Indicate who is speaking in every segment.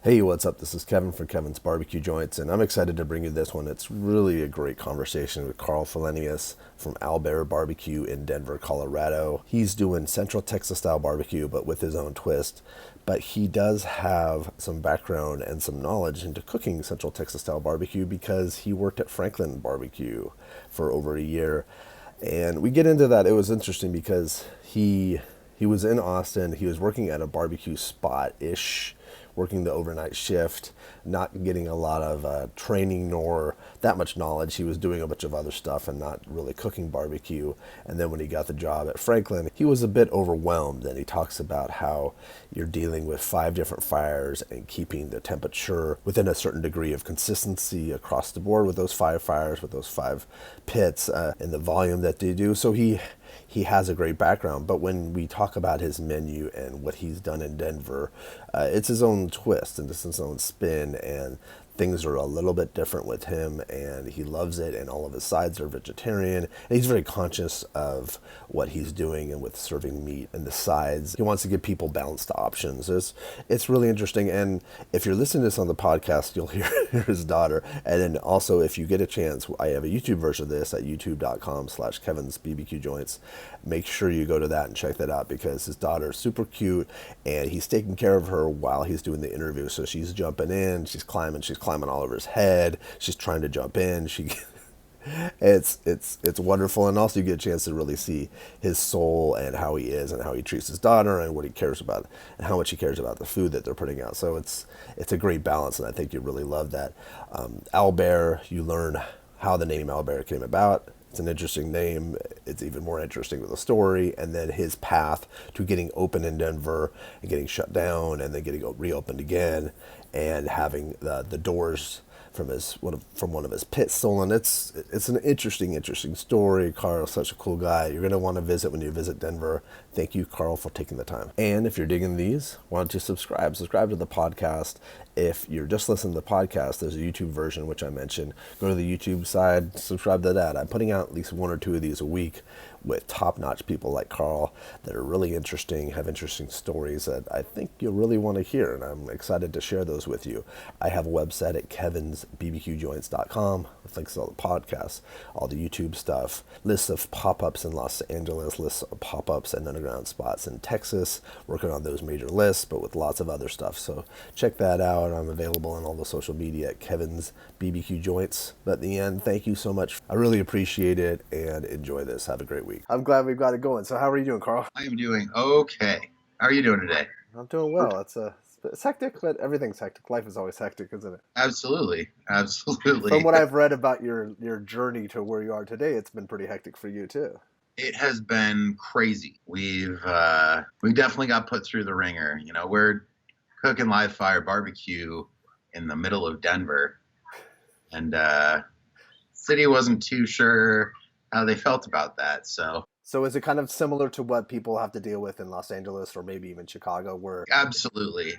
Speaker 1: Hey, what's up? This is Kevin from Kevin's Barbecue Joints, and I'm excited to bring you this one. It's really a great conversation with Karl Fallenius from Owlbear Barbecue in Denver, Colorado. He's doing Central Texas style barbecue, but with his own twist. But he does have some background and some knowledge into cooking Central Texas style barbecue because he worked at Franklin Barbecue for over a year. And we get into that. It was interesting because he was in Austin. He was working at a barbecue spot-ish, working the overnight shift, not getting a lot of training nor that much knowledge. He was doing a bunch of other stuff and not really cooking barbecue. And then when he got the job at Franklin, he was a bit overwhelmed. And he talks about how you're dealing with 5 different fires and keeping the temperature within a certain degree of consistency across the board with those 5 fires, with those 5 pits, and the volume that they do. So he has a great background, but when we talk about his menu and what he's done in Denver, it's his own twist and it's his own spin, and things are a little bit different with him, and he loves it, and all of his sides are vegetarian, and he's very conscious of what he's doing and with serving meat and the sides. He wants to give people balanced options. It's really interesting, and if you're listening to this on the podcast, you'll hear his daughter, and then also if you get a chance, I have a YouTube version of this at youtube.com/Kevin's BBQ Joints. Make sure you go to that and check that out because his daughter is super cute, and he's taking care of her while he's doing the interview. So she's jumping in, she's climbing all over his head. She's trying to jump in. It's wonderful, and also you get a chance to really see his soul and how he is and how he treats his daughter and what he cares about and how much he cares about the food that they're putting out. So it's a great balance, and I think you really love that. Owlbear, you learn how the name Owlbear came about. It's an interesting name. It's even more interesting with the story, and then his path to getting open in Denver and getting shut down and then getting reopened again and having the doors from one of his pits stolen. It's an interesting story. Karl's such a cool guy. You're going to want to visit when you visit Denver. Thank you, Karl, for taking the time. And if you're digging these, why don't you subscribe to the podcast. If you're just listening to the podcast, there's a YouTube version, which I mentioned. Go to the YouTube side, subscribe to that. I'm putting out at least 1 or 2 of these a week with top-notch people like Karl that are really interesting, have interesting stories that I think you'll really want to hear, and I'm excited to share those with you. I have a website at kevinsbbqjoints.com with links to all the podcasts, all the YouTube stuff, lists of pop-ups in Los Angeles, lists of pop-ups and underground spots in Texas, working on those major lists, but with lots of other stuff. So check that out. I'm available on all the social media at Kevin's BBQ Joints. But at the end, thank you so much. I really appreciate it, and enjoy this. Have a great week. I'm glad we've got it going. So how are you doing, Karl?
Speaker 2: I am doing okay. How are you doing today?
Speaker 1: I'm doing well. It's hectic, but everything's hectic. Life is always hectic, isn't it?
Speaker 2: Absolutely.
Speaker 1: From what I've read about your journey to where you are today, it's been pretty hectic for you too.
Speaker 2: It has been crazy. We definitely got put through the ringer. You know, we're cooking live fire barbecue in the middle of Denver, and city wasn't too sure how they felt about that. So
Speaker 1: is it kind of similar to what people have to deal with in Los Angeles or maybe even Chicago?
Speaker 2: Absolutely.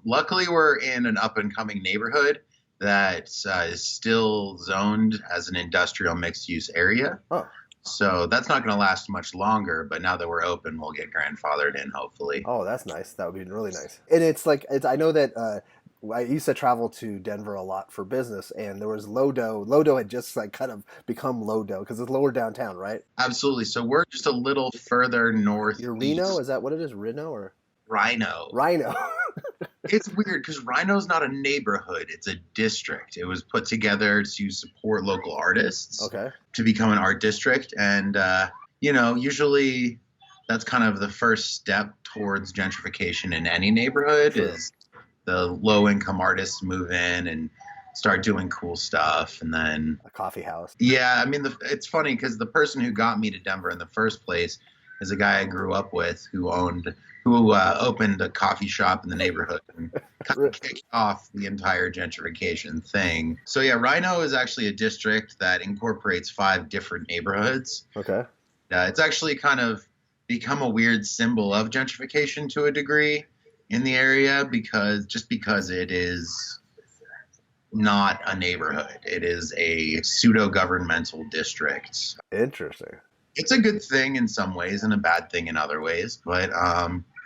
Speaker 2: Luckily, we're in an up-and-coming neighborhood that is still zoned as an industrial mixed-use area.
Speaker 1: Oh.
Speaker 2: So that's not going to last much longer, but now that we're open, we'll get grandfathered in, hopefully.
Speaker 1: Oh, that's nice. That would be really nice. And I know that I used to travel to Denver a lot for business, and there was Lodo. Lodo had just kind of become Lodo because it's lower downtown, right?
Speaker 2: Absolutely. So we're just a little further north.
Speaker 1: Your RiNo? Is that what it is? RiNo or?
Speaker 2: RiNo.
Speaker 1: RiNo.
Speaker 2: It's weird because RiNo's not a neighborhood. It's a district. It was put together to support local artists.
Speaker 1: Okay.
Speaker 2: To become an art district. And, usually that's kind of the first step towards gentrification in any neighborhood. Sure. Is the low-income artists move in and start doing cool stuff, and then
Speaker 1: a coffee house.
Speaker 2: Yeah, I mean, it's funny because the person who got me to Denver in the first place is a guy I grew up with who opened a coffee shop in the neighborhood and kind of kicked off the entire gentrification thing. So yeah, RiNo is actually a district that incorporates 5 different neighborhoods.
Speaker 1: Okay.
Speaker 2: It's actually kind of become a weird symbol of gentrification to a degree in the area because it is not a neighborhood. It is a pseudo-governmental district.
Speaker 1: Interesting.
Speaker 2: It's a good thing in some ways and a bad thing in other ways. But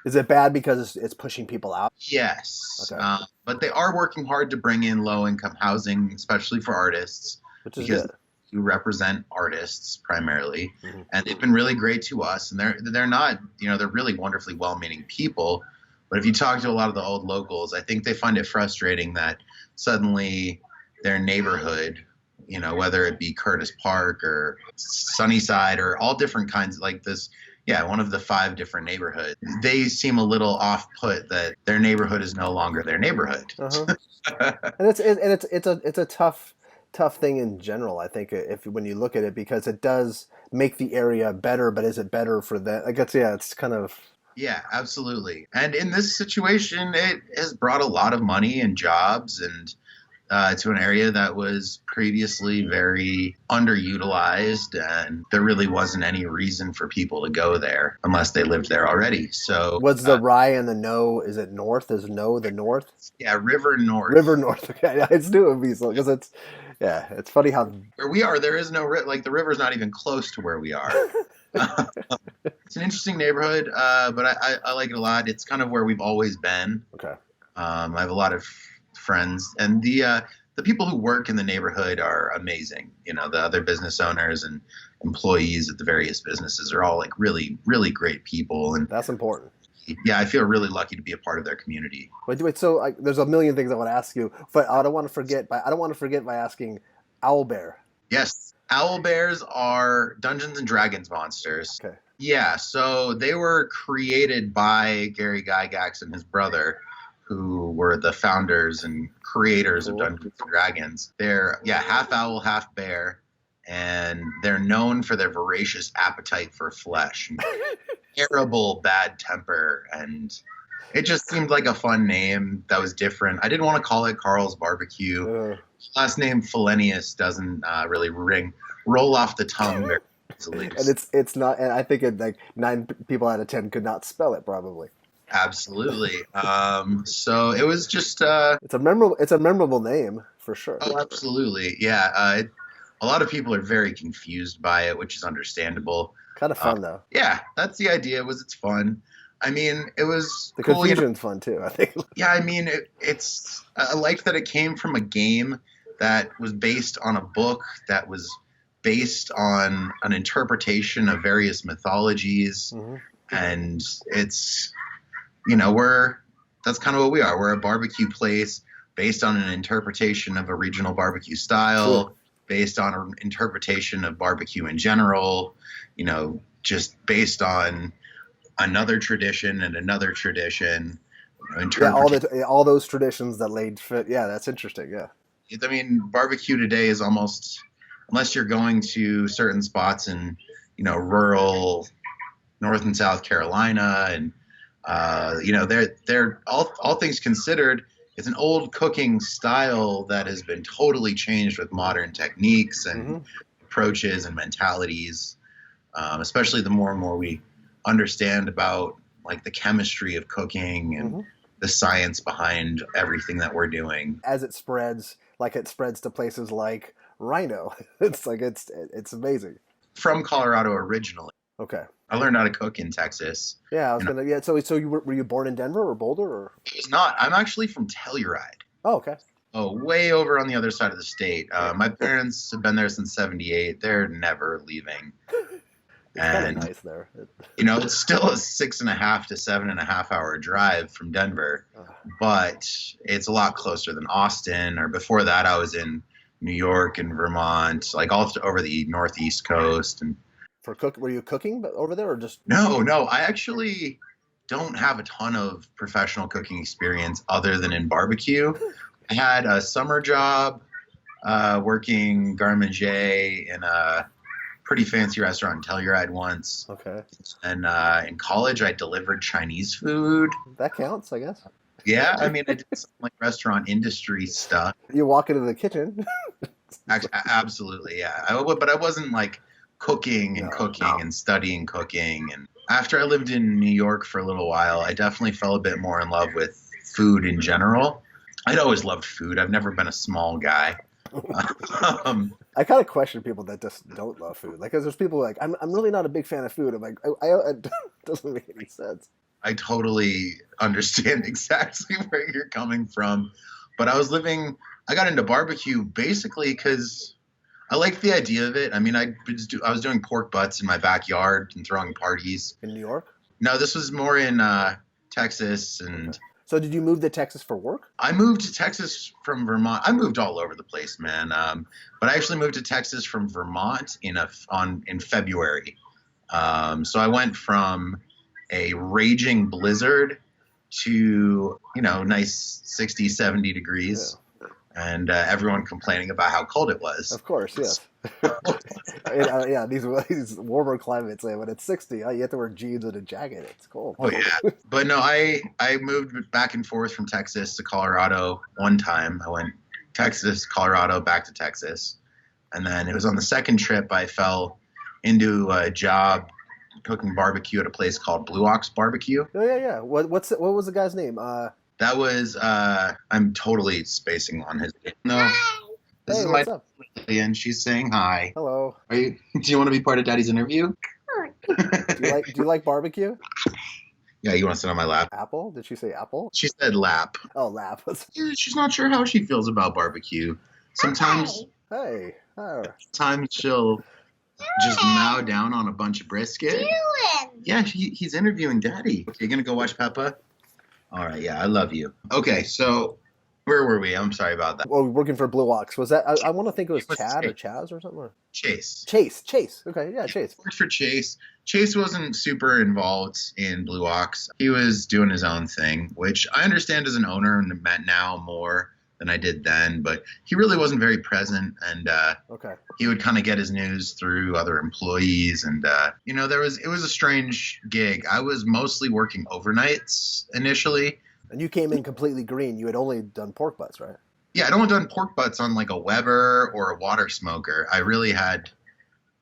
Speaker 1: Is it bad because it's pushing people out?
Speaker 2: Yes,
Speaker 1: Okay,
Speaker 2: but they are working hard to bring in low-income housing, especially for artists,
Speaker 1: which is
Speaker 2: because
Speaker 1: good.
Speaker 2: you represent artists primarily,
Speaker 1: Hmm.
Speaker 2: and they've been really great to us. And they're not, they're really wonderfully well-meaning people. But if you talk to a lot of the old locals, I think they find it frustrating that suddenly their neighborhood, whether it be Curtis Park or Sunnyside or all different kinds like this, yeah, one of the 5 different neighborhoods, they seem a little off put that their neighborhood is no longer their neighborhood.
Speaker 1: Uh-huh. And it's a tough thing in general. I think if when you look at it, because it does make the area better, but is it better for that? I guess yeah, it's kind of
Speaker 2: Yeah, absolutely. And in this situation, it has brought a lot of money and jobs and to an area that was previously very underutilized, and there really wasn't any reason for people to go there unless they lived there already. So,
Speaker 1: was the rye and the no. Is it north? Is no the north?
Speaker 2: yeah, River
Speaker 1: River
Speaker 2: North.
Speaker 1: North. Okay, it's new of me because it's yeah, it's funny how
Speaker 2: Where we are, there is no like the river's not even close to where we are. It's an interesting neighborhood, but I like it a lot. It's kind of where we've always been.
Speaker 1: okay.
Speaker 2: I have a lot of friends, and the people who work in the neighborhood are amazing. The other business owners and employees at the various businesses are all like really, really great people, and
Speaker 1: That's important.
Speaker 2: yeah, I feel really lucky to be a part of their community.
Speaker 1: Wait. So there's a million things I want to ask you, but I don't want to forget. I don't want to forget by asking Owlbear.
Speaker 2: Yes, owl bears are Dungeons and Dragons monsters.
Speaker 1: Okay.
Speaker 2: Yeah, so they were created by Gary Gygax and his brother, who were the founders and creators of
Speaker 1: Cool.
Speaker 2: Dungeons and Dragons. They're half owl, half bear, and they're known for their voracious appetite for flesh, and terrible bad temper, and it just seemed like a fun name that was different. I didn't want to call it Karl's Barbecue.
Speaker 1: Uh,
Speaker 2: Last name Fallenius doesn't really roll off the tongue very easily.
Speaker 1: and it's not. And I think it like 9 people out of 10 could not spell it probably.
Speaker 2: Absolutely. So it was just
Speaker 1: It's a memorable name for sure.
Speaker 2: oh, absolutely, yeah. A lot of people are very confused by it, which is understandable.
Speaker 1: Kind of fun though.
Speaker 2: Yeah, that's the idea. Was it's fun? I mean, it was
Speaker 1: The
Speaker 2: cool.
Speaker 1: confusion's fun too. I think.
Speaker 2: Yeah, I mean, it's I liked that it came from a game that was based on a book that was based on an interpretation of various mythologies,
Speaker 1: Hmm.
Speaker 2: and it's that's kind of what we are. We're a barbecue place based on an interpretation of a regional barbecue style,
Speaker 1: Sure.
Speaker 2: based on an interpretation of barbecue in general, just based on another tradition and another tradition.
Speaker 1: Yeah, all those traditions that laid fit. Yeah, that's interesting. Yeah.
Speaker 2: I mean, barbecue today is almost, unless you're going to certain spots in, rural North and South Carolina, and they're all things considered, it's an old cooking style that has been totally changed with modern techniques and
Speaker 1: Hmm.
Speaker 2: approaches and mentalities. Especially the more and more we understand about like the chemistry of cooking and
Speaker 1: Hmm.
Speaker 2: the science behind everything that we're doing.
Speaker 1: As it spreads, like it spreads to places like RiNo, it's like it's amazing.
Speaker 2: From Colorado originally.
Speaker 1: Okay.
Speaker 2: I learned how to cook in Texas.
Speaker 1: Yeah, I was
Speaker 2: You know,
Speaker 1: gonna. Yeah, so were you born in Denver or Boulder or?
Speaker 2: it's not. I'm actually from Telluride.
Speaker 1: Oh, okay.
Speaker 2: Oh, way over on the other side of the state. My parents have been there since '78. They're never leaving.
Speaker 1: It's kind
Speaker 2: And
Speaker 1: of nice there.
Speaker 2: it's still a 6.5 to 7.5 hour drive from Denver, but it's a lot closer than Austin. Or before that, I was in New York and Vermont, like all over the Northeast coast. And
Speaker 1: Were you cooking over there or just?
Speaker 2: no, I actually don't have a ton of professional cooking experience other than in barbecue. I had a summer job working garde manger in a pretty fancy restaurant in Telluride once.
Speaker 1: Okay,
Speaker 2: And in college, I delivered Chinese food.
Speaker 1: that counts, I guess.
Speaker 2: Yeah, I mean, I did some like restaurant industry stuff.
Speaker 1: You walk into the kitchen.
Speaker 2: Absolutely, yeah. But I wasn't like cooking and cooking and studying cooking. And after I lived in New York for a little while, I definitely fell a bit more in love with food in general. I'd always loved food. I've never been a small guy.
Speaker 1: I kind of question people that just don't love food. Like, 'cause there's people like, I'm really not a big fan of food. I'm like, it doesn't make any sense.
Speaker 2: I totally understand exactly where you're coming from. But I got into barbecue basically because I liked the idea of it. I mean, I was doing pork butts in my backyard and throwing parties.
Speaker 1: In New York?
Speaker 2: No, this was more in Texas. And
Speaker 1: Okay. So did you move to Texas for work?
Speaker 2: I moved to Texas from Vermont. I moved all over the place, man. But I actually moved to Texas from Vermont in February. So I went from a raging blizzard to, nice 60, 70 degrees. Yeah. And everyone complaining about how cold it was.
Speaker 1: Of course, yes. Yeah, these warmer climates, when it's 60, you have to wear jeans and a jacket. It's cold.
Speaker 2: Oh, yeah. But no, I moved back and forth from Texas to Colorado one time. I went Texas, Colorado, back to Texas. And then it was on the second trip I fell into a job cooking barbecue at a place called Blue Ox BBQ.
Speaker 1: Oh, yeah. What was the guy's name?
Speaker 2: That was, I'm totally spacing on his name. No. This is my and she's saying hi.
Speaker 1: Hello.
Speaker 2: Do you want to be part of Daddy's interview?
Speaker 1: Do you like barbecue?
Speaker 2: Yeah, you want to sit on my lap?
Speaker 1: Apple? Did she say apple?
Speaker 2: She said lap.
Speaker 1: Oh, lap.
Speaker 2: She's not sure how she feels about barbecue. Sometimes.
Speaker 1: Hey.
Speaker 2: Sometimes she'll just mow down on a bunch of brisket. Yeah, he's interviewing Daddy. Okay, you gonna go watch Peppa? All right, yeah, I love you. Okay, so where were we? I'm sorry about that.
Speaker 1: Well, working for Blue Ox. Was that, I want to think it was Chad or Chaz or something? Or?
Speaker 2: Chase.
Speaker 1: Okay, yeah, Chase.
Speaker 2: Worked for Chase. Chase wasn't super involved in Blue Ox. He was doing his own thing, which I understand as an owner and now more than I did then, but he really wasn't very present, and he would kind of get his news through other employees, and it was a strange gig. I was mostly working overnights initially.
Speaker 1: And you came in completely green. You had only done pork butts, right?
Speaker 2: Yeah, I'd only done pork butts on like a Weber or a water smoker. I really had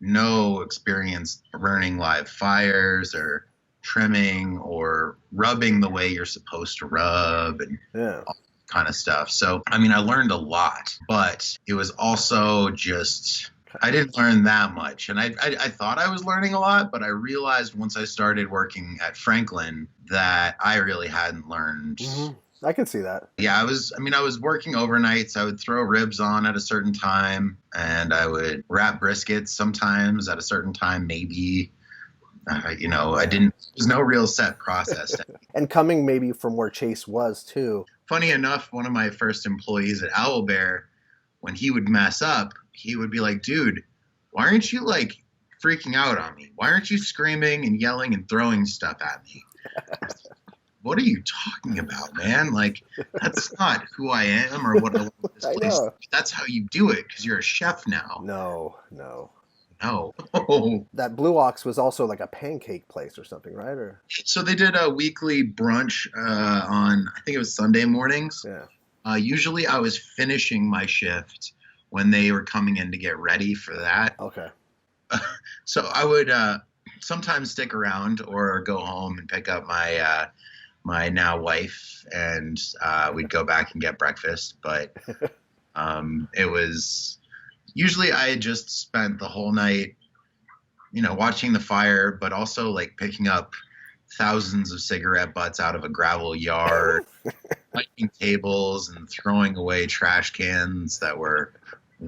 Speaker 2: no experience burning live fires or trimming or rubbing the way you're supposed to rub and all kind of stuff. So, I mean, I learned a lot, but it was also just, I didn't learn that much. And I thought I was learning a lot, but I realized once I started working at Franklin that I really hadn't learned.
Speaker 1: Mm-hmm. I can see that.
Speaker 2: Yeah, I was working overnights. I would throw ribs on at a certain time, and I would wrap briskets sometimes at a certain time, maybe. There's no real set process.
Speaker 1: And coming maybe from where Chase was too.
Speaker 2: Funny enough, one of my first employees at Owlbear, when he would mess up, he would be like, dude, why aren't you like freaking out on me? Why aren't you screaming and yelling and throwing stuff at me? What are you talking about, man? Like, that's not who I am or what I want this place. That's how you do it because you're a chef now.
Speaker 1: No.
Speaker 2: That
Speaker 1: Blue Ox was also like a pancake place or something, right? Or
Speaker 2: so they did a weekly brunch on, I think it was Sunday mornings.
Speaker 1: Yeah.
Speaker 2: Usually I was finishing my shift when they were coming in to get ready for that.
Speaker 1: Okay.
Speaker 2: So I would sometimes stick around or go home and pick up my my now wife, and we'd go back and get breakfast. But it was usually I had just spent the whole night, watching the fire, but also like picking up thousands of cigarette butts out of a gravel yard, lighting tables and throwing away trash cans that were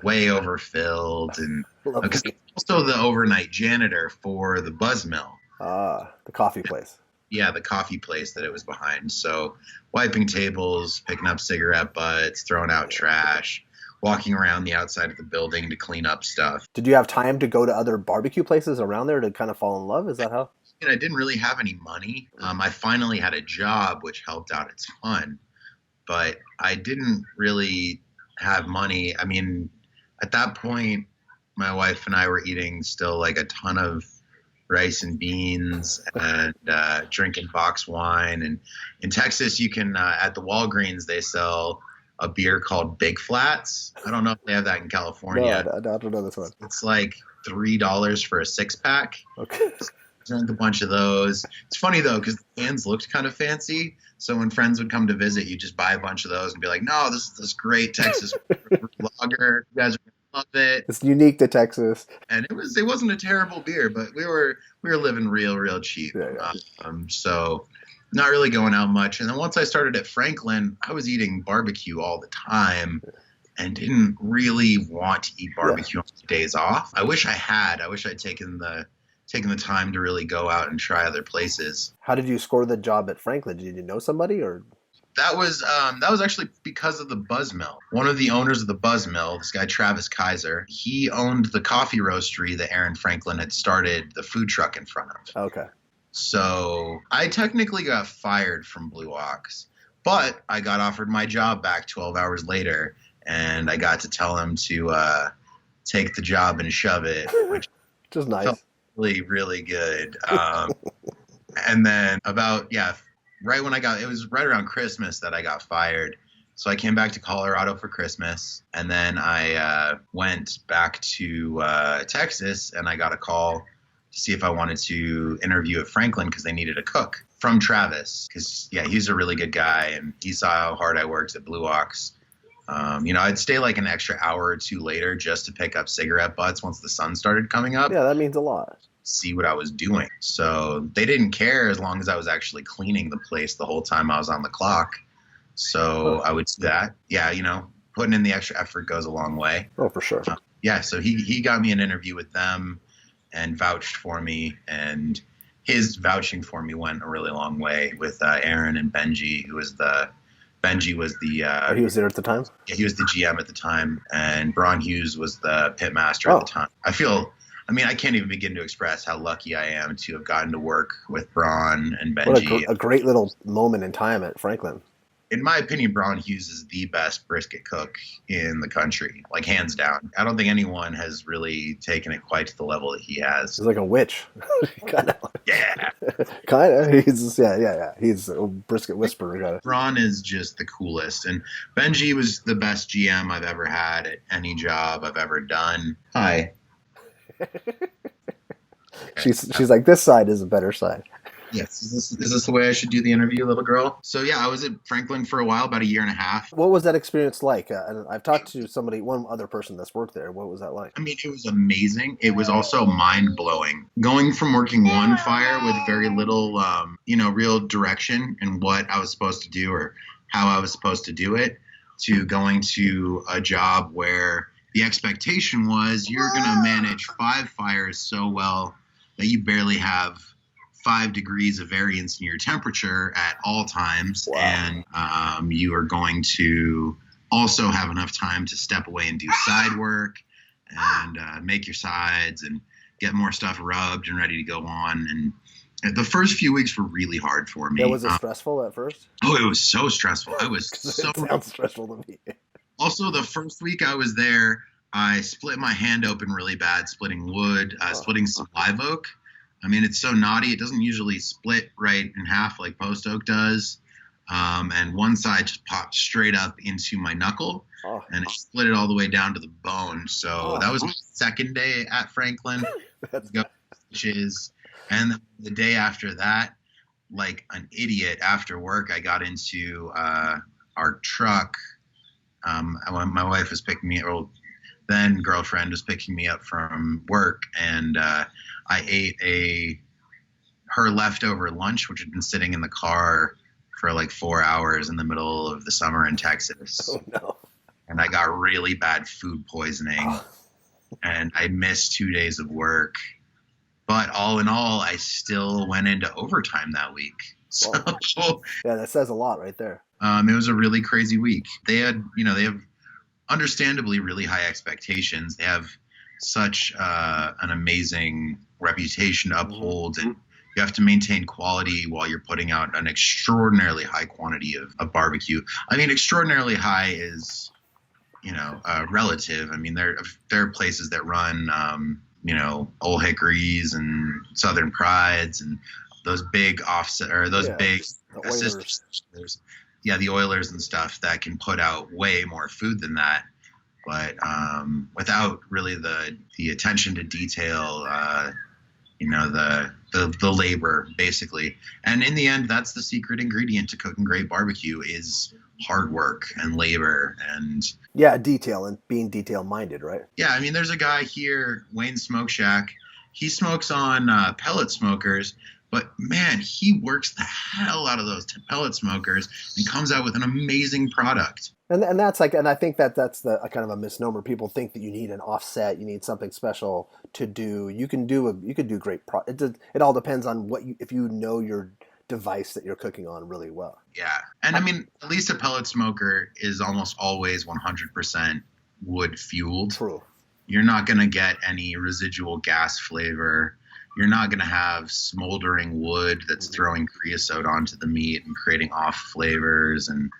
Speaker 2: way overfilled, and because also the overnight janitor for the Buzz Mill.
Speaker 1: The coffee place.
Speaker 2: Yeah, the coffee place that it was behind. So wiping tables, picking up cigarette butts, throwing out trash, walking around the outside of the building to clean up stuff.
Speaker 1: Did you have time to go to other barbecue places around there to kind of fall in love? Is that how?
Speaker 2: I didn't really have any money. I finally had a job, which helped out a ton, but I didn't really have money. I mean, at that point, my wife and I were eating still like a ton of rice and beans and drinking box wine. And in Texas, you can, at the Walgreens, they sell a beer called Big Flats. I don't know if they have that in California.
Speaker 1: No, I don't know this one.
Speaker 2: It's like $3 for a 6-pack.
Speaker 1: Okay.
Speaker 2: Drank a bunch of those. It's funny though, because the cans looked kind of fancy. So when friends would come to visit, you just buy a bunch of those and be like, "No, this is this great Texas lager. You guys are gonna love it.
Speaker 1: It's unique to Texas."
Speaker 2: And it wasn't a terrible beer, but we were living real cheap.
Speaker 1: Yeah.
Speaker 2: So not really going out much. And then once I started at Franklin, I was eating barbecue all the time and didn't really want to eat barbecue on the days off. I wish I had. I wish I'd taken the time to really go out and try other places.
Speaker 1: How did you score the job at Franklin? Did you know somebody or?
Speaker 2: That was actually because of the Buzz Mill. One of the owners of the Buzz Mill, this guy Travis Kaiser, he owned the coffee roastery that Aaron Franklin had started the food truck in front of.
Speaker 1: Okay.
Speaker 2: So I technically got fired from Blue Ox, but I got offered my job back 12 hours later, and I got to tell him to take the job and shove it, which
Speaker 1: just nice.
Speaker 2: Felt really, really good. And then right when it was right around Christmas that I got fired. So I came back to Colorado for Christmas, and then I went back to Texas, and I got a call to see if I wanted to interview at Franklin because they needed a cook from Travis. Because, he's a really good guy, and he saw how hard I worked at Blue Ox. I'd stay like an extra hour or two later just to pick up cigarette butts once the sun started coming up.
Speaker 1: Yeah, that means a lot.
Speaker 2: See what I was doing. So they didn't care as long as I was actually cleaning the place the whole time I was on the clock. So I would do that. Yeah, putting in the extra effort goes a long way.
Speaker 1: Oh, for sure.
Speaker 2: So he got me an interview with them and vouched for me, and his vouching for me went a really long way with Aaron and Benji, he was the
Speaker 1: he was there at the time?
Speaker 2: Yeah, he was the GM at the time, and Braun Hughes was the pit master at the time. I can't even begin to express how lucky I am to have gotten to work with Braun and Benji.
Speaker 1: What a great little moment in time at Franklin.
Speaker 2: In my opinion, Braun Hughes is the best brisket cook in the country, like hands down. I don't think anyone has really taken it quite to the level that he has.
Speaker 1: He's like a witch. Kind of.
Speaker 2: Yeah.
Speaker 1: Kind of. He's He's a brisket whisperer.
Speaker 2: Braun is just the coolest. And Benji was the best GM I've ever had at any job I've ever done. Hi.
Speaker 1: She's like, this side is a better side.
Speaker 2: Yes. Is this the way I should do the interview, little girl? So, I was at Franklin for a while, about a year and a half.
Speaker 1: What was that experience like? And I've talked to one other person that's worked there. What was that like?
Speaker 2: It was amazing. It was also mind-blowing. Going from working one fire with very little, real direction in what I was supposed to do or how I was supposed to do it, to going to a job where the expectation was you're going to manage 5 fires so well that you barely have 5 degrees of variance in your temperature at all times. Wow. And you are going to also have enough time to step away and do side work and make your sides and get more stuff rubbed and ready to go on. And the first few weeks were really hard for me.
Speaker 1: Yeah, was it stressful at first?
Speaker 2: Oh, it was so stressful.
Speaker 1: It sounds stressful to me.
Speaker 2: Also, the first week I was there, I split my hand open really bad, splitting wood, splitting some live oak. It's so knotty. It doesn't usually split right in half like post oak does. And one side just popped straight up into my knuckle, and it split it all the way down to the bone. So that was my second day at Franklin. And the day after that, like an idiot after work, I got into our truck. My wife was picking me up. Then girlfriend was picking me up from work, and I ate her leftover lunch, which had been sitting in the car for like 4 hours in the middle of the summer in Texas.
Speaker 1: Oh no!
Speaker 2: And I got really bad food poisoning, and I missed 2 days of work. But all in all, I still went into overtime that week. So
Speaker 1: yeah, that says a lot right there.
Speaker 2: It was a really crazy week. They have understandably really high expectations. They have such an amazing reputation to uphold, and you have to maintain quality while you're putting out an extraordinarily high quantity of barbecue. Extraordinarily high is, relative. There are places that run, Old Hickories and Southern Prides and those big offset or those big assisters. Yeah, the Oilers and stuff that can put out way more food than that, but without really the attention to detail, the labor basically. And in the end, that's the secret ingredient to cooking great barbecue is hard work and labor and
Speaker 1: detail and being detail minded, right?
Speaker 2: Yeah, there's a guy here, Wayne Smoke Shack. He smokes on Pellet Smokers, But man, he works the hell out of those pellet smokers and comes out with an amazing product.
Speaker 1: And that's like, and I think that that's the a kind of a misnomer. People think that you need an offset, you need something special to do. You can do great. It all depends on if you know your device that you're cooking on really well.
Speaker 2: Yeah, and I mean, at least a pellet smoker is almost always 100% wood fueled.
Speaker 1: True.
Speaker 2: You're not gonna get any residual gas flavor. You're not going to have smoldering wood that's throwing creosote onto the meat and creating off flavors and,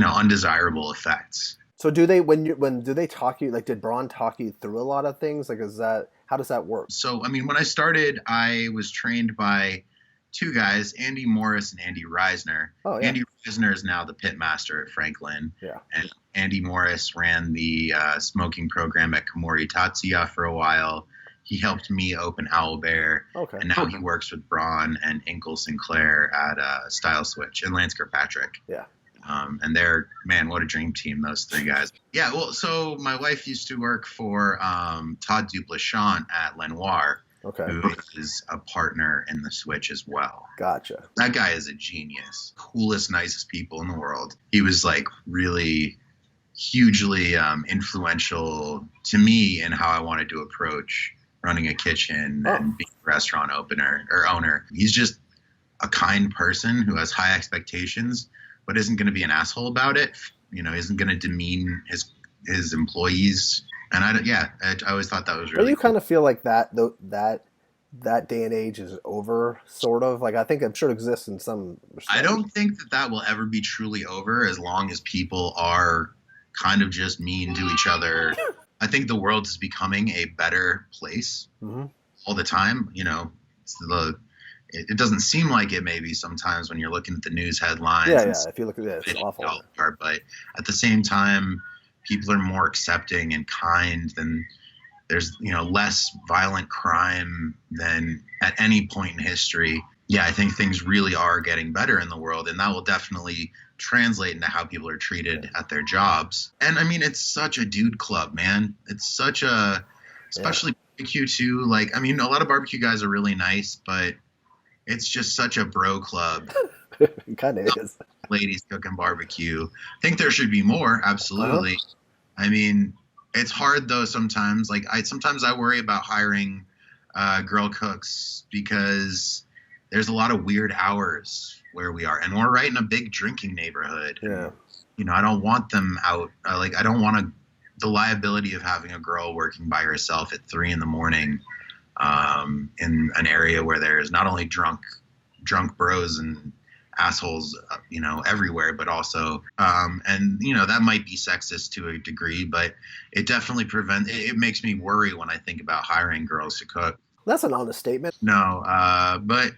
Speaker 2: undesirable effects.
Speaker 1: So do they talk you, like, did Braun talk you through a lot of things? Like, how does that work?
Speaker 2: So, I mean, when I started, I was trained by two guys, Andy Morris and Andy Reisner.
Speaker 1: Oh, yeah.
Speaker 2: Andy Reisner is now the pit master at Franklin.
Speaker 1: Yeah.
Speaker 2: And Andy Morris ran the smoking program at Komori Tatsuya for a while. He helped me open Owlbear,
Speaker 1: okay.
Speaker 2: And now he works with Braun and Inkle Sinclair at Style Switch and Lance Kirkpatrick.
Speaker 1: Yeah.
Speaker 2: And they're, man, what a dream team, those three guys. Yeah, well, so my wife used to work for Todd Duplachant at Lenoir,
Speaker 1: okay.
Speaker 2: who is a partner in the Switch as well.
Speaker 1: Gotcha.
Speaker 2: That guy is a genius. Coolest, nicest people in the world. He was like really hugely influential to me in how I wanted to approach running a kitchen and being a restaurant owner. He's just a kind person who has high expectations, but isn't going to be an asshole about it. Isn't going to demean his employees. And I always thought that was really.
Speaker 1: Don't you kind of feel like that day and age is over, sort of? Like, I'm sure it exists in some respects.
Speaker 2: I don't think that will ever be truly over as long as people are kind of just mean to each other. I think the world is becoming a better place all the time. It doesn't seem like it maybe sometimes when you're looking at the news headlines.
Speaker 1: Yeah. If you look at it, it's awful.
Speaker 2: But at the same time, people are more accepting and kind than there's, less violent crime than at any point in history. Yeah, I think things really are getting better in the world, and that will definitely translate into how people are treated at their jobs. And I mean, it's such a dude club, man. It's such especially barbecue too. Like, I mean, a lot of barbecue guys are really nice, but it's just such a bro club.
Speaker 1: It kind of is.
Speaker 2: Ladies cooking barbecue. I think there should be more. Absolutely. I mean, it's hard though sometimes. Like, sometimes I worry about hiring girl cooks because there's a lot of weird hours where we are, and we're right in a big drinking neighborhood.
Speaker 1: Yeah.
Speaker 2: I don't want them out. I don't want the liability of having a girl working by herself at 3 a.m. in an area where there's not only drunk bros and assholes, everywhere, but also, that might be sexist to a degree, but it definitely it makes me worry when I think about hiring girls to cook.
Speaker 1: That's an honest statement.
Speaker 2: No, but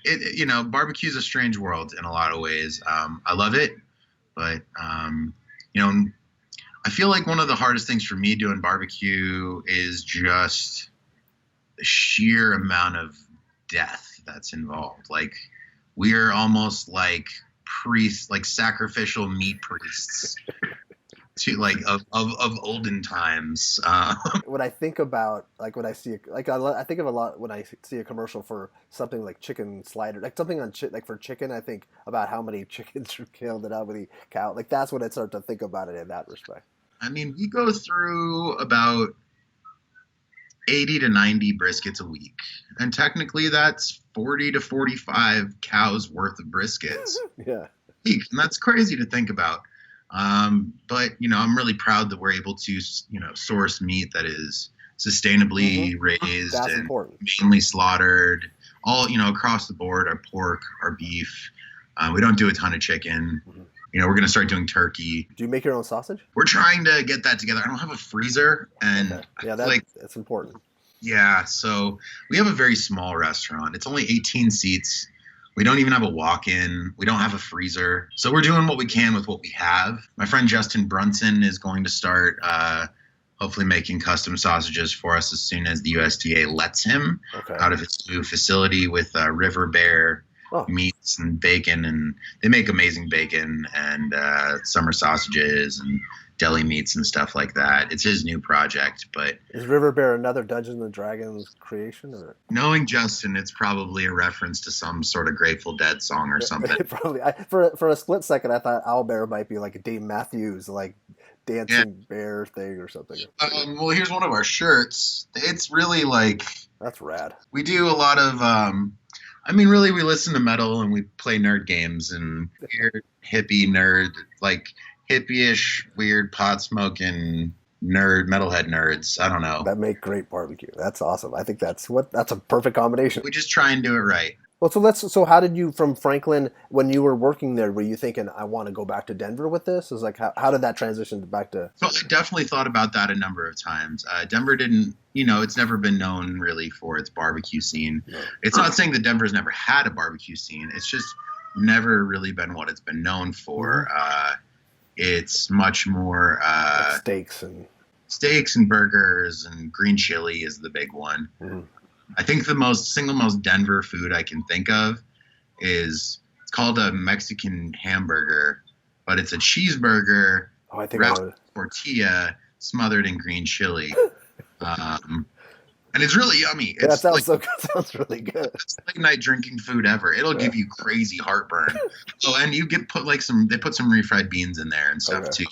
Speaker 2: barbecue is a strange world in a lot of ways. I love it, but I feel like one of the hardest things for me doing barbecue is just the sheer amount of death that's involved. Like, we're almost like priests, like sacrificial meat priests. To of olden times.
Speaker 1: When I think about, like, when I see I think of a lot when I see a commercial for something like chicken slider, like something on like for chicken. I think about how many chickens are killed and how many cow. Like, that's when I start to think about it in that respect.
Speaker 2: I mean, we go through about 80 to 90 briskets a week, and technically that's 40 to 45 cows worth of briskets.
Speaker 1: Yeah,
Speaker 2: and that's crazy to think about. But I'm really proud that we're able to, source meat that is sustainably raised
Speaker 1: that's
Speaker 2: and
Speaker 1: important.
Speaker 2: Mainly slaughtered, all, across the board, our pork, our beef. We don't do a ton of chicken. We're going to start doing turkey.
Speaker 1: Do you make your own sausage?
Speaker 2: We're trying to get that together. I don't have a freezer, and
Speaker 1: yeah, that's important.
Speaker 2: Yeah. So we have a very small restaurant. It's only 18 seats. We don't even have a walk-in. We don't have a freezer. So we're doing what we can with what we have. My friend Justin Brunson is going to start hopefully making custom sausages for us as soon as the USDA lets him out of his new facility with River Bear meats and bacon. And they make amazing bacon and summer sausages and deli meats and stuff like that. It's his new project, but
Speaker 1: Is River Bear another Dungeons and Dragons creation, or
Speaker 2: knowing Justin, it's probably a reference to some sort of Grateful Dead song or something.
Speaker 1: probably? For a split second, I thought Owlbear might be like a Dave Matthews like
Speaker 2: Yeah.
Speaker 1: dancing bear thing or something.
Speaker 2: Well, here's one of our shirts. It's really like
Speaker 1: That's rad.
Speaker 2: we do a lot of. I mean, really, we listen to metal and we play nerd games and weird hippie nerd, like hippie-ish, weird pot smoking nerd, metalhead nerds. I don't know.
Speaker 1: That make great barbecue. That's awesome. I think that's a perfect combination.
Speaker 2: We just try and do it right.
Speaker 1: Well, so how did you from Franklin when you were working there? Were you thinking I want to go back to Denver with this? Is like how did that transition back to?
Speaker 2: So I definitely thought about that a number of times. Denver didn't, it's never been known really for its barbecue scene.
Speaker 1: No.
Speaker 2: It's not saying that Denver's never had a barbecue scene. It's just never really been what it's been known for. It's much more
Speaker 1: Like
Speaker 2: steaks and burgers, and green chili is the big one.
Speaker 1: Mm-hmm.
Speaker 2: I think the single most Denver food I can think of it's called a Mexican hamburger, but it's a cheeseburger wrapped in tortilla smothered in green chili. And it's really yummy.
Speaker 1: That sounds so good. Sounds really good.
Speaker 2: It's late night drinking food ever. It'll give you crazy heartburn. Oh, and you put they put some refried beans in there and stuff too.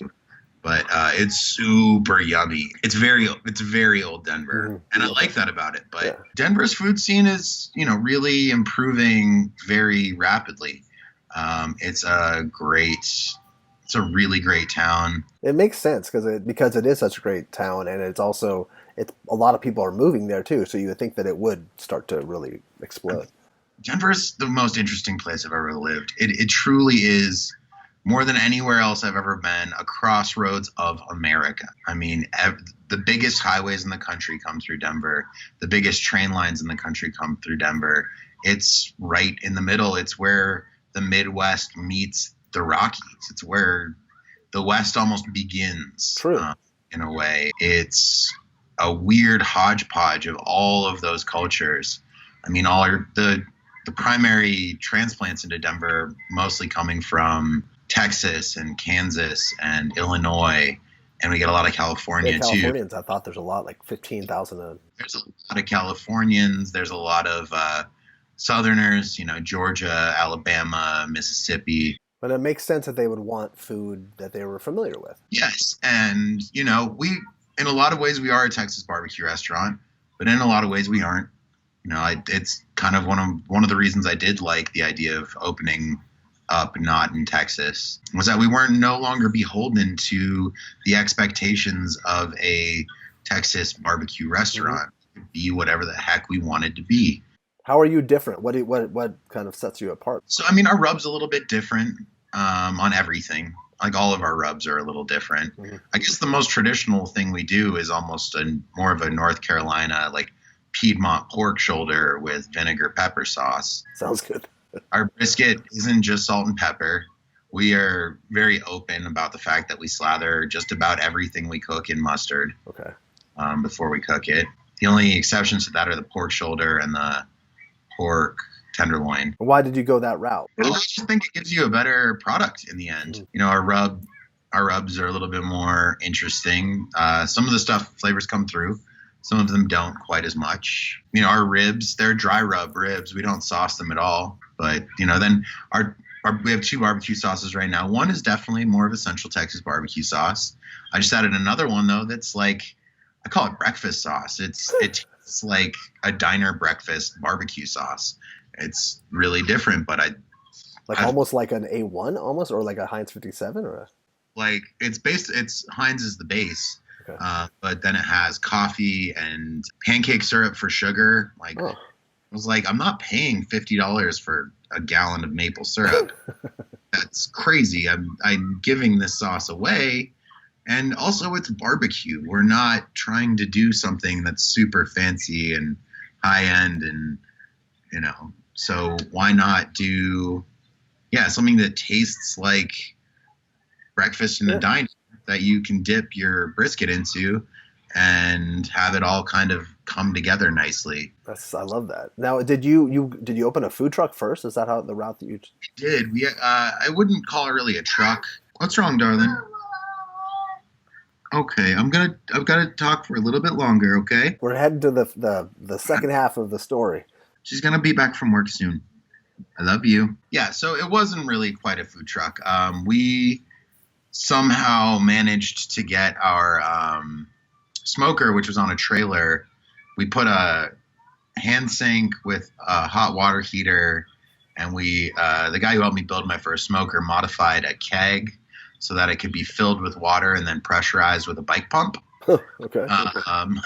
Speaker 2: But it's super yummy. It's very old Denver, and I like that about it. But Denver's food scene is, really improving very rapidly. It's a really great town.
Speaker 1: It makes sense because it is such a great town, and it's a lot of people are moving there too. So you would think that it would start to really explode.
Speaker 2: Denver's the most interesting place I've ever lived. It truly is. More than anywhere else I've ever been, a crossroads of America. I mean, the biggest highways in the country come through Denver. The biggest train lines in the country come through Denver. It's right in the middle. It's where the Midwest meets the Rockies. It's where the West almost begins.
Speaker 1: True.
Speaker 2: In a way. It's a weird hodgepodge of all of those cultures. I mean, the primary transplants into Denver mostly coming from Texas and Kansas and Illinois, and we get a lot of California too.
Speaker 1: Californians, I thought there's a lot, like 15,000.
Speaker 2: There's a lot of Californians. There's a lot of Southerners, Georgia, Alabama, Mississippi.
Speaker 1: But it makes sense that they would want food that they were familiar with.
Speaker 2: Yes, and we, in a lot of ways, we are a Texas barbecue restaurant, but in a lot of ways, we aren't. It's kind of one of the reasons I did like the idea of opening up not in Texas, was that we weren't no longer beholden to the expectations of a Texas barbecue restaurant. Be whatever the heck we wanted to be.
Speaker 1: How are you different? What kind of sets you apart?
Speaker 2: So, I mean, our rub's a little bit different on everything. Like all of our rubs are a little different. I guess the most traditional thing we do is almost more of a North Carolina, like Piedmont pork shoulder with vinegar pepper sauce.
Speaker 1: Sounds good.
Speaker 2: Our brisket isn't just salt and pepper. We are very open about the fact that we slather just about everything we cook in mustard.
Speaker 1: Okay.
Speaker 2: Before we cook it. The only exceptions to that are the pork shoulder and the pork tenderloin.
Speaker 1: Why did you go that route?
Speaker 2: I just think it gives you a better product in the end. Our rubs are a little bit more interesting. Some of the flavors come through. Some of them don't quite as much. Our ribs, they're dry rub ribs. We don't sauce them at all. But, then we have 2 barbecue sauces right now. One is definitely more of a Central Texas barbecue sauce. I just added another one, though, that's like, I call it breakfast sauce. It tastes like a diner breakfast barbecue sauce. It's really different, but
Speaker 1: almost like an A1 almost, or like a Heinz 57 or
Speaker 2: it's Heinz is the base.
Speaker 1: Okay.
Speaker 2: But then it has coffee and pancake syrup for sugar. I was like, I'm not paying $50 for a gallon of maple syrup. That's crazy. I'm giving this sauce away. And also it's barbecue. We're not trying to do something that's super fancy and high end and, so why not do, something that tastes like breakfast in a diner that you can dip your brisket into and have it all kind of come together nicely.
Speaker 1: I love that. Now, did you open a food truck first? Is that the route that you
Speaker 2: did? I wouldn't call it really a truck. What's wrong, darling? Okay, I've got to talk for a little bit longer. Okay,
Speaker 1: We're heading to the second half of the story.
Speaker 2: she's gonna be back from work soon. I love you. Yeah, so it wasn't really quite a food truck. We somehow managed to get our smoker, which was on a trailer. We put a hand sink with a hot water heater, and the guy who helped me build my first smoker modified a keg so that it could be filled with water and then pressurized with a bike pump.
Speaker 1: Okay.
Speaker 2: Um,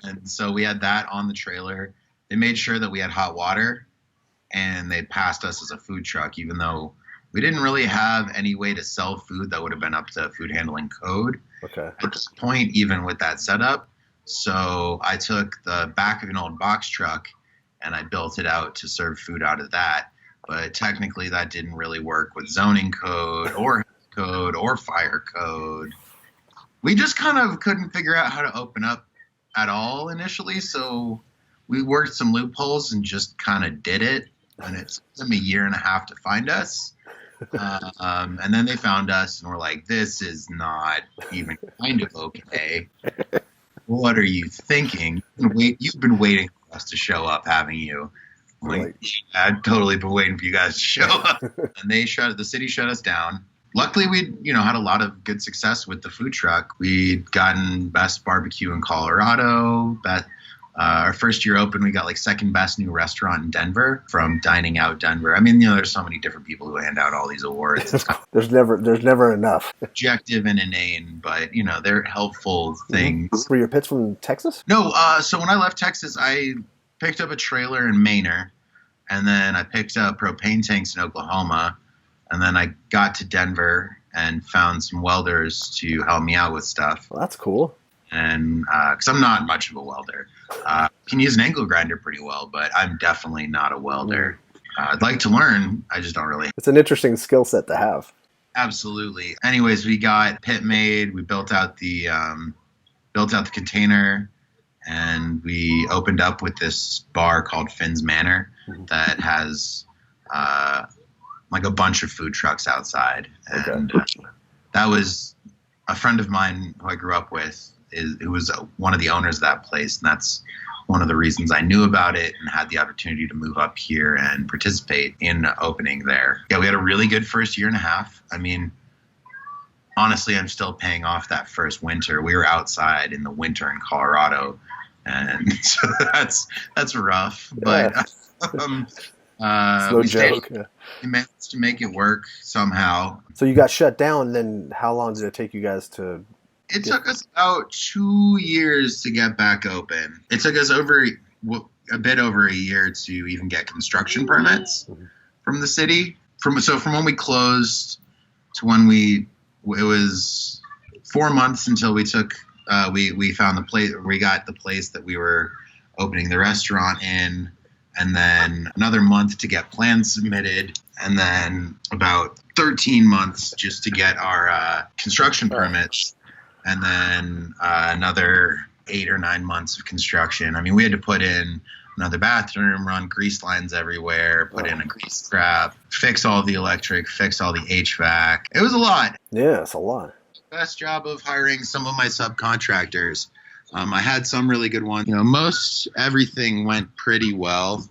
Speaker 2: and so we had that on the trailer. They made sure that we had hot water, and they passed us as a food truck, even though we didn't really have any way to sell food that would have been up to food handling code
Speaker 1: Okay.
Speaker 2: at this point, even with that setup. So I took the back of an old box truck and I built it out to serve food out of that. But technically that didn't really work with zoning code or fire code. We just kind of couldn't figure out how to open up at all initially. So we worked some loopholes and just kind of did it. And it took them a year and a half to find us. And then they found us and were like, this is not even kind of okay. What are you thinking? You've been waiting for us to show up, haven't you? I'm like, yeah, I've totally been waiting for you guys to show up. And the city shut us down. Luckily, we had a lot of good success with the food truck. We'd gotten best barbecue in Colorado. Our first year open, we got like second best new restaurant in Denver from Dining Out Denver. I mean, there's so many different people who hand out all these awards. It's
Speaker 1: there's never enough.
Speaker 2: Objective and inane, but they're helpful things.
Speaker 1: Were your pits from Texas?
Speaker 2: No, so when I left Texas, I picked up a trailer in Manor, and then I picked up propane tanks in Oklahoma, and then I got to Denver and found some welders to help me out with stuff.
Speaker 1: Well, that's cool.
Speaker 2: And because I'm not much of a welder, can use an angle grinder pretty well, but I'm definitely not a welder. I'd like to learn. I just don't really.
Speaker 1: It's an interesting skill set to have.
Speaker 2: Absolutely. Anyways, we got pit made. We built out the container, and we opened up with this bar called Finn's Manor that has like a bunch of food trucks outside. And that was a friend of mine who I grew up with. Who was one of the owners of that place, and that's one of the reasons I knew about it and had the opportunity to move up here and participate in opening there. Yeah, we had a really good first year and a half. I mean, honestly, I'm still paying off that first winter. We were outside in the winter in Colorado, and so that's rough. But
Speaker 1: no joke.
Speaker 2: We managed to make it work somehow.
Speaker 1: So you got shut down. Then how long did it take you guys to?
Speaker 2: It took us about 2 years to get back open. It took us a bit over a year to even get construction permits from the city. From when we closed to when it was 4 months until we found the place. We got the place that we were opening the restaurant in, and then another month to get plans submitted, and then about 13 months just to get our construction permits. And then another 8 or 9 months of construction. I mean, we had to put in another bathroom, run grease lines everywhere, put in a grease trap, fix all the electric, fix all the HVAC. It was a lot.
Speaker 1: Yeah, it's a lot.
Speaker 2: Best job of hiring some of my subcontractors. I had some really good ones. Most everything went pretty well,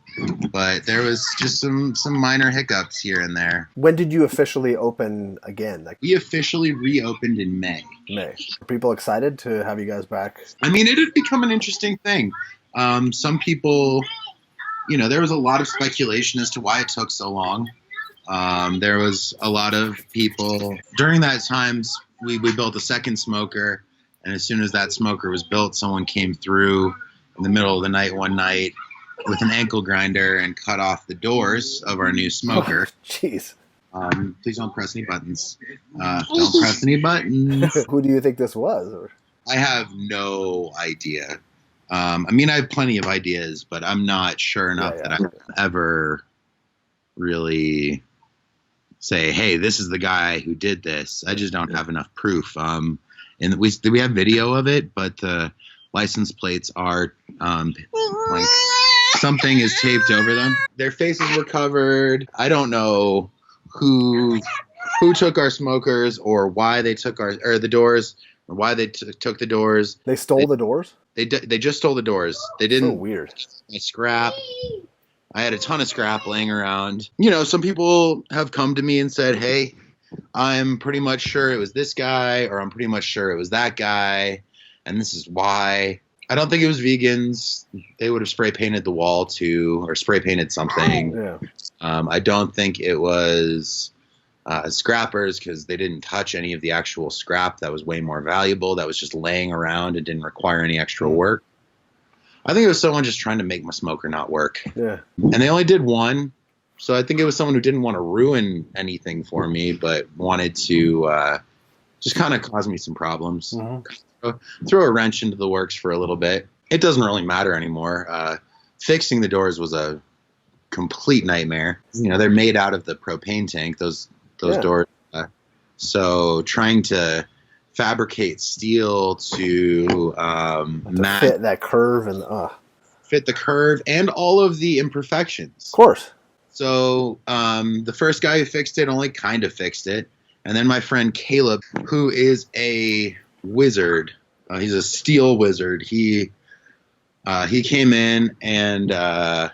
Speaker 2: but there was just some minor hiccups here and there.
Speaker 1: When did you officially open again?
Speaker 2: We officially reopened in May.
Speaker 1: Are people excited to have you guys back?
Speaker 2: I mean, it had become an interesting thing. Some people, there was a lot of speculation as to why it took so long. There was a lot of people during that time. We built a second smoker. And as soon as that smoker was built, someone came through in the middle of the night one night with an ankle grinder and cut off the doors of our new smoker.
Speaker 1: Jeez.
Speaker 2: Please don't press any buttons. Don't press any buttons.
Speaker 1: Who do you think this was?
Speaker 2: I have no idea. I mean, I have plenty of ideas, but I'm not sure enough that I can ever really say, hey, this is the guy who did this. I just don't have enough proof. And we have video of it, but the license plates are like something is taped over them. Their faces were covered. I don't know who who took our smokers or why they took the doors or why they took the doors.
Speaker 1: They stole the doors?
Speaker 2: They just stole the doors. They didn't.
Speaker 1: So weird.
Speaker 2: Scrap. I had a ton of scrap laying around. You know, some people have come to me and said, hey, I'm pretty much sure it was this guy, or I'm pretty much sure it was that guy, and this is why. I don't think it was vegans. They would have spray painted the wall too, or spray painted something.
Speaker 1: Yeah.
Speaker 2: I don't think it was scrappers, because they didn't touch any of the actual scrap that was way more valuable, that was just laying around and didn't require any extra work. I think it was someone just trying to make my smoker not work. Yeah. And they only did one. So I think it was someone who didn't want to ruin anything for me, but wanted to just kind of cause me some problems. Mm-hmm. Throw a wrench into the works for a little bit. It doesn't really matter anymore. Fixing the doors was a complete nightmare. You know, they're made out of the propane tank, those doors. So trying to fabricate steel to
Speaker 1: fit that curve and
Speaker 2: fit the curve and all of the imperfections.
Speaker 1: Of course.
Speaker 2: So the first guy who fixed it only kind of fixed it, and then my friend Caleb, who is a wizard, he's a steel wizard. He came in and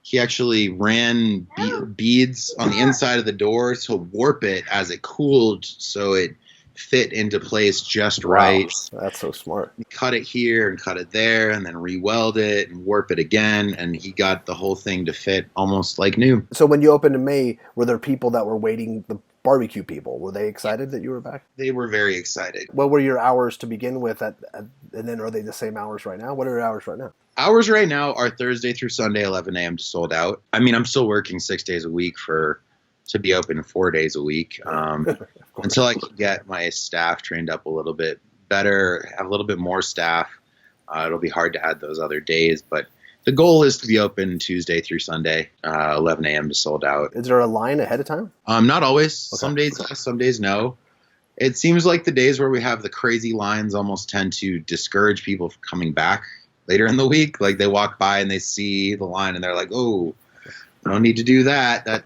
Speaker 2: he actually ran beads on the inside of the door to warp it as it cooled, so it fit into place just right.
Speaker 1: Wow, that's so smart.
Speaker 2: He cut it here and cut it there and then re-weld it and warp it again, and he got the whole thing to fit almost like new.
Speaker 1: So when you opened in May, were there people that were waiting, the barbecue people, were they excited that you were back?
Speaker 2: They were very excited.
Speaker 1: What were your hours to begin with, and then are they the same hours right now? What are your hours right now?
Speaker 2: Hours right now are Thursday through Sunday, 11 a.m. to sold out. I mean, I'm still working 6 days a week to be open 4 days a week until I can get my staff trained up a little bit better, have a little bit more staff. It'll be hard to add those other days, but the goal is to be open Tuesday through Sunday, 11 a.m. to sold out.
Speaker 1: Is there a line ahead of time?
Speaker 2: Not always.
Speaker 1: Okay.
Speaker 2: Some days yes, some days no. It seems like the days where we have the crazy lines almost tend to discourage people from coming back later in the week. Like they walk by and they see the line and they're like, oh, I don't need to do that. That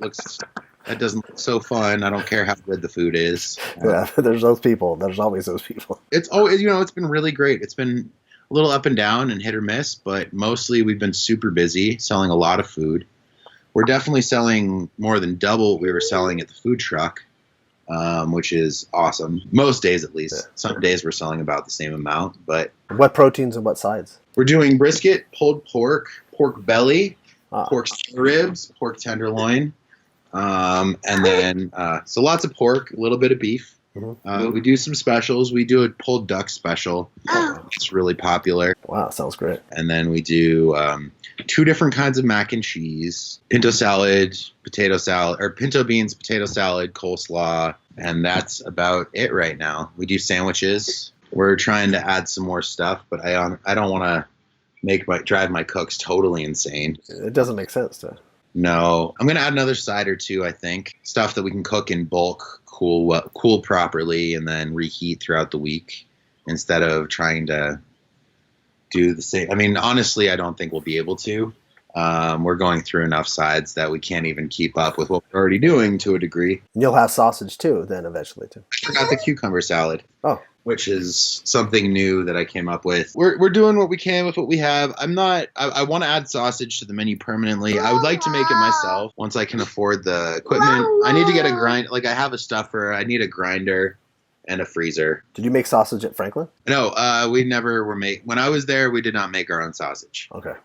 Speaker 2: doesn't look so fun. I don't care how good the food is.
Speaker 1: Yeah, there's those people. There's always those people.
Speaker 2: It's always, it's been really great. It's been a little up and down and hit or miss, but mostly we've been super busy selling a lot of food. We're definitely selling more than double what we were selling at the food truck, which is awesome. Most days, at least. Yeah. Some days we're selling about the same amount, but
Speaker 1: what proteins and what sides?
Speaker 2: We're doing brisket, pulled pork, pork belly, pork ribs, pork tenderloin. And then, so lots of pork, a little bit of beef. Mm-hmm. We do some specials. We do a pulled duck special. It's really popular.
Speaker 1: Wow, sounds great.
Speaker 2: And then we do 2 different kinds of mac and cheese, pinto salad, potato salad, or pinto beans, potato salad, coleslaw. And that's about it right now. We do sandwiches. We're trying to add some more stuff, but I don't want to drive my cooks totally insane.
Speaker 1: It doesn't make sense to.
Speaker 2: No, I'm going to add another side or 2, I think. Stuff that we can cook in bulk, cool properly, and then reheat throughout the week instead of trying to do the same. I mean, honestly, I don't think we'll be able to. We're going through enough sides that we can't even keep up with what we're already doing to a degree.
Speaker 1: And you'll have sausage too, then eventually too.
Speaker 2: I forgot the cucumber salad.
Speaker 1: Oh.
Speaker 2: Which is something new that I came up with. We're doing what we can with what we have. I want to add sausage to the menu permanently. I would like to make it myself once I can afford the equipment. I need to get a grind. Like I have a stuffer. I need a grinder and a freezer.
Speaker 1: Did you make sausage at Franklin?
Speaker 2: No, we never were when I was there, we did not make our own sausage.
Speaker 1: Okay.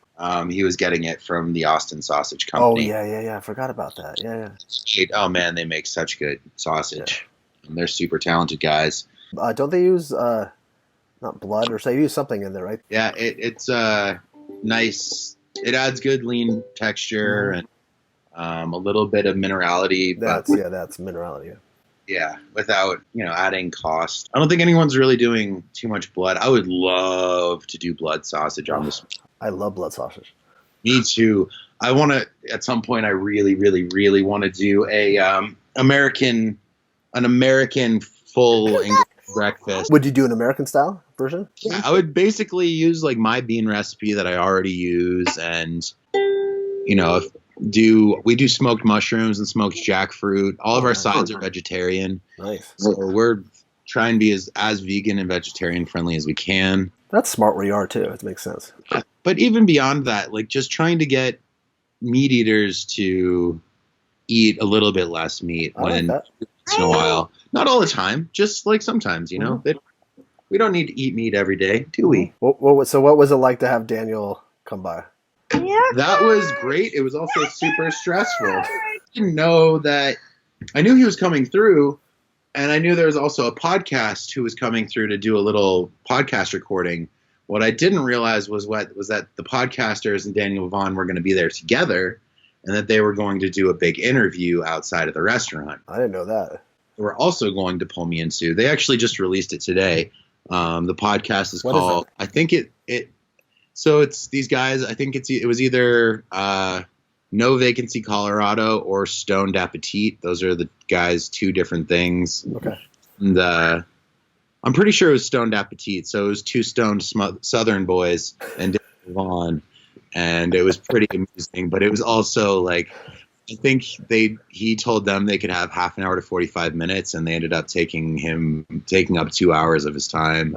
Speaker 2: He was getting it from the Austin Sausage Company.
Speaker 1: Oh, yeah. I forgot about that. Yeah.
Speaker 2: Oh, man, they make such good sausage. Yeah. And they're super talented guys.
Speaker 1: Don't they use not blood, or they use something in there, right?
Speaker 2: Yeah, it's nice. It adds good lean texture and a little bit of minerality.
Speaker 1: That's minerality.
Speaker 2: Yeah, without adding cost. I don't think anyone's really doing too much blood. I would love to do blood sausage on this.
Speaker 1: I love blood sausage.
Speaker 2: Me too. I want to at some point. I really, really, really want to do an American full English breakfast.
Speaker 1: Would you do an American style version?
Speaker 2: Yeah, I would basically use like my bean recipe that I already use, and if we do smoked mushrooms and smoked jackfruit. All of our sides are vegetarian.
Speaker 1: Nice.
Speaker 2: So we're trying to be as vegan and vegetarian friendly as we can.
Speaker 1: That's smart where you are too. It makes sense.
Speaker 2: But even beyond that, like just trying to get meat eaters to eat a little bit less meat once in a while. Not all the time, just like sometimes, you know. We don't need to eat meat every day, do we?
Speaker 1: So what was it like to have Daniel come by?
Speaker 2: That was great. It was also super stressful. I didn't know that. I knew he was coming through, and I knew there was also a podcast who was coming through to do a little podcast recording. What I didn't realize was that the podcasters and Daniel Vaughn were going to be there together, and that they were going to do a big interview outside of the restaurant.
Speaker 1: I didn't know that.
Speaker 2: They were also going to pull me into. They actually just released it today. The podcast is called. I think it. So it's these guys. I think it was either No Vacancy Colorado or Stoned Appetite. Those are the guys' two different things.
Speaker 1: Okay.
Speaker 2: And I'm pretty sure it was Stoned Appetite. So it was two stoned Southern boys and Vaughn, and it was pretty amusing. But it was also like, I think he told them they could have half an hour to 45 minutes, and they ended up taking up 2 hours of his time.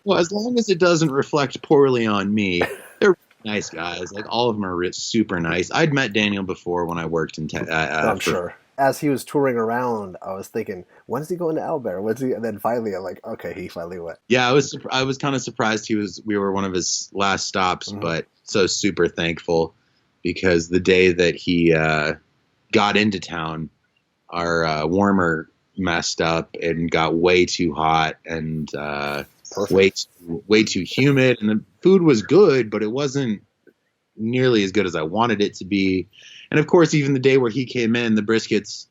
Speaker 2: Well, as long as it doesn't reflect poorly on me, they're nice guys. Like all of them are super nice. I'd met Daniel before when I worked in.
Speaker 1: I'm sure. As he was touring around, I was thinking, when's he going to Owlbear? When's he? And then finally, I'm like, okay, he finally went.
Speaker 2: Yeah, I was kind of surprised we were one of his last stops, but so super thankful because the day that he got into town, our warmer messed up and got way too hot and way too humid, and the food was good, but it wasn't nearly as good as I wanted it to be. And of course, even the day where he came in, the briskets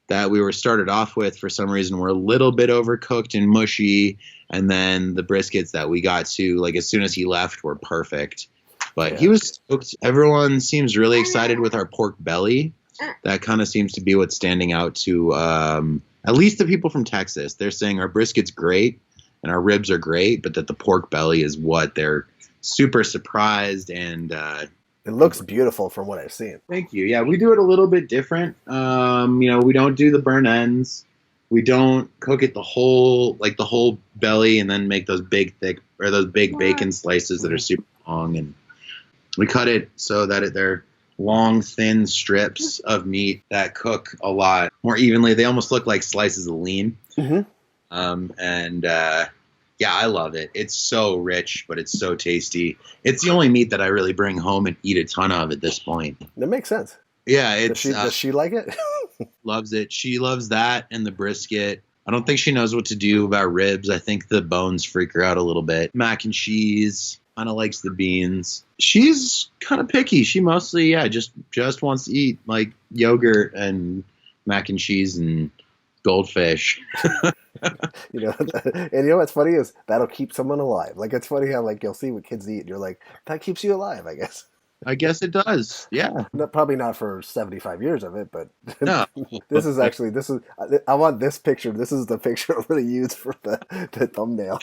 Speaker 2: that we were started off with for some reason were a little bit overcooked and mushy, and then the briskets that we got to like as soon as he left were perfect. But he was stoked. Everyone seems really excited with our pork belly. That kind of seems to be what's standing out to at least the people from Texas. They're saying our brisket's great and our ribs are great, but that the pork belly is what they're super surprised. And
Speaker 1: it looks beautiful from what I've seen.
Speaker 2: Thank you. Yeah, we do it a little bit different. We don't do the burn ends. We don't cook it the whole belly and then make those big bacon slices that are super long. And we cut it so that they're long, thin strips of meat that cook a lot more evenly. They almost look like slices of lean. Yeah, I love it. It's so rich, but it's so tasty. It's the only meat that I really bring home and eat a ton of at this point.
Speaker 1: That makes sense.
Speaker 2: Yeah.
Speaker 1: Does she like it?
Speaker 2: Loves it. She loves that and the brisket. I don't think she knows what to do about ribs. I think the bones freak her out a little bit. Mac and cheese. Kind of likes the beans. She's kind of picky. She mostly, just wants to eat like yogurt and mac and cheese and Goldfish.
Speaker 1: And you know what's funny is that'll keep someone alive. Like it's funny how like you'll see what kids eat and you're like, that keeps you alive, I guess.
Speaker 2: I guess it does. Yeah.
Speaker 1: Probably not for 75 years of it, but
Speaker 2: no.
Speaker 1: I want this picture. This is the picture I'm going to use for the thumbnail.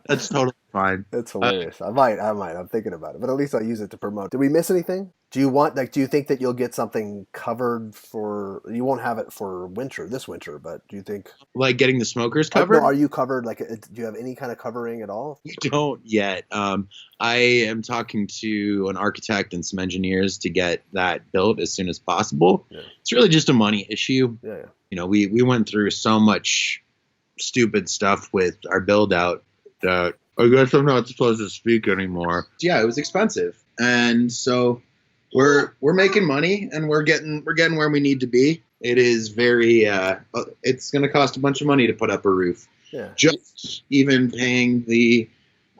Speaker 2: That's totally fine.
Speaker 1: It's hilarious. I might. I'm thinking about it, but at least I'll use it to promote. Did we miss anything? Do you think that you'll get something covered you won't have it for this winter, but do you think?
Speaker 2: Like getting the smokers covered?
Speaker 1: No, are you covered? Like, do you have any kind of covering at all?
Speaker 2: We don't yet. I am talking to an architect and some engineers to get that built as soon as possible. Yeah. It's really just a money issue.
Speaker 1: Yeah.
Speaker 2: We went through so much stupid stuff with our build out that I guess I'm not supposed to speak anymore. Yeah, it was expensive. And so we're making money and we're getting where we need to be. It is very it's going to cost a bunch of money to put up a roof.
Speaker 1: Yeah.
Speaker 2: Just even paying the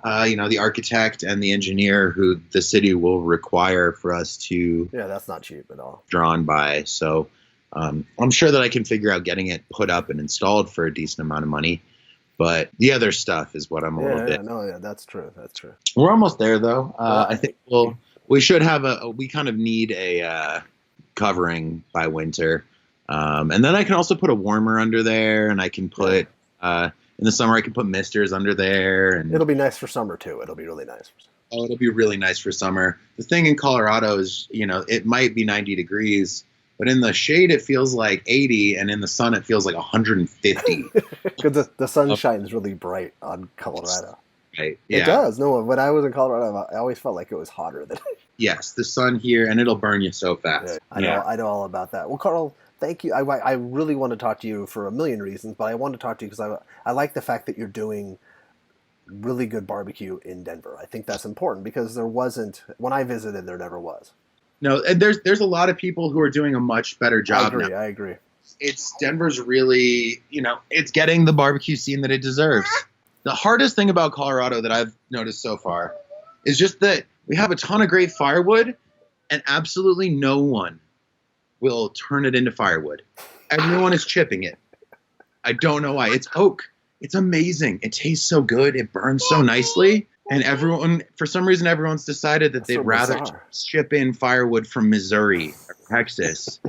Speaker 2: the architect and the engineer who the city will require for us to.
Speaker 1: Yeah, that's not cheap at all.
Speaker 2: Drawn by. So I'm sure that I can figure out getting it put up and installed for a decent amount of money. But the other stuff is what I'm a little bit.
Speaker 1: No, yeah, that's true. That's true.
Speaker 2: We're almost there though. I think we should have we kind of need a covering by winter. And then I can also put a warmer under there, and I can put in the summer I can put misters under there, and
Speaker 1: it'll be nice for summer too. It'll be really nice.
Speaker 2: Oh, it'll be really nice for summer. The thing in Colorado is, it might be 90 degrees, but in the shade it feels like 80, and in the sun it feels like 150.
Speaker 1: Because the sun shines really bright on Colorado.
Speaker 2: Right. Yeah.
Speaker 1: It does. No, when I was in Colorado, I always felt like it was hotter than.
Speaker 2: Yes, the sun here, and it'll burn you so fast.
Speaker 1: Yeah, I know all about that. Well, Karl, thank you. I really want to talk to you for a million reasons, but I want to talk to you because I like the fact that you're doing really good barbecue in Denver. I think that's important because there wasn't, when I visited, there never was.
Speaker 2: No, and there's a lot of people who are doing a much better job now.
Speaker 1: I agree.
Speaker 2: Denver's really, it's getting the barbecue scene that it deserves. The hardest thing about Colorado that I've noticed so far is just that we have a ton of great firewood, and absolutely no one will turn it into firewood. Everyone is chipping it. I don't know why. It's oak. It's amazing. It tastes so good. It burns so nicely. And for some reason, everyone's decided that they'd rather ship in firewood from Missouri or Texas.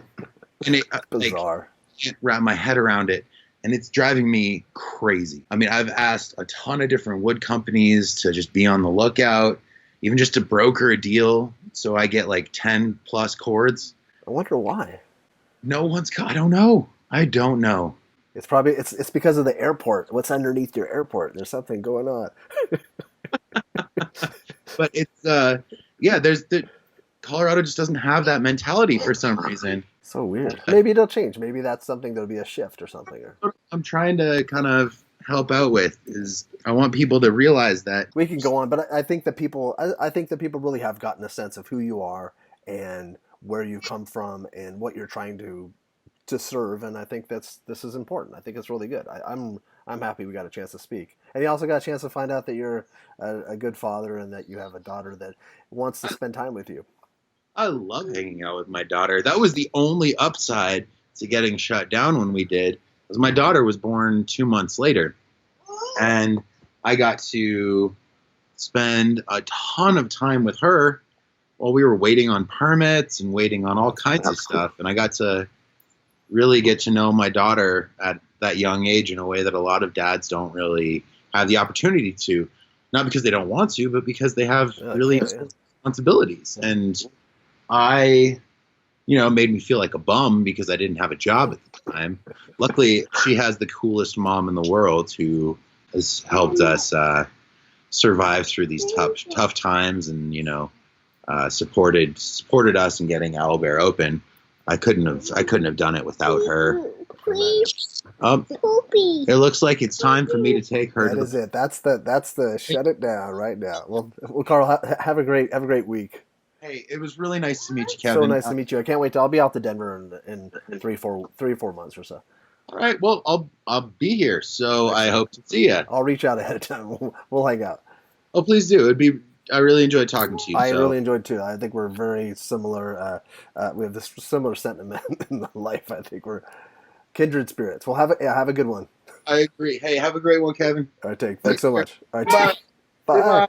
Speaker 2: And bizarre. I can't wrap my head around it. And it's driving me crazy. I mean, I've asked a ton of different wood companies to just be on the lookout, even just to broker a deal so I get like 10 plus cords.
Speaker 1: I wonder why.
Speaker 2: I don't know.
Speaker 1: It's probably it's because of the airport. What's underneath your airport? There's something going on.
Speaker 2: But it's Colorado just doesn't have that mentality for some reason.
Speaker 1: So weird. Maybe it'll change. Maybe that's something that'll be a shift or something.
Speaker 2: I'm trying to kind of help out with is I want people to realize that
Speaker 1: we can go on, but I think that people really have gotten a sense of who you are and where you've come from and what you're trying to serve, and I think this is important. I think it's really good. I'm happy we got a chance to speak, and you also got a chance to find out that you're a good father and that you have a daughter that wants to spend time with you.
Speaker 2: I love hanging out with my daughter. That was the only upside to getting shut down when we did, because my daughter was born 2 months later, and I got to spend a ton of time with her while we were waiting on permits and waiting on all kinds of stuff, and I got to really get to know my daughter at that young age in a way that a lot of dads don't really have the opportunity to, not because they don't want to, but because they have responsibilities. And made me feel like a bum because I didn't have a job at the time. Luckily, she has the coolest mom in the world who has helped us survive through these tough times and, supported us in getting Owlbear open. I couldn't have done it without her. It looks like it's time for me to take her.
Speaker 1: That is it. That's the shut it down right now. Well, Karl, have a great week.
Speaker 2: Hey, it was really nice to meet you, Kevin.
Speaker 1: So nice to meet you. I can't wait. I'll be out to Denver in 3 or 4 months or so.
Speaker 2: All right. Well, I'll be here, so I hope to see you.
Speaker 1: I'll reach out ahead of time. We'll hang out.
Speaker 2: Oh, please do. I really enjoyed talking to you.
Speaker 1: I really enjoyed too. I think we're very similar. We have this similar sentiment in life. I think we're kindred spirits. Well, have a good one.
Speaker 2: I agree. Hey, have a great one, Kevin.
Speaker 1: All right, thanks so much. All right,
Speaker 2: bye.
Speaker 1: Bye.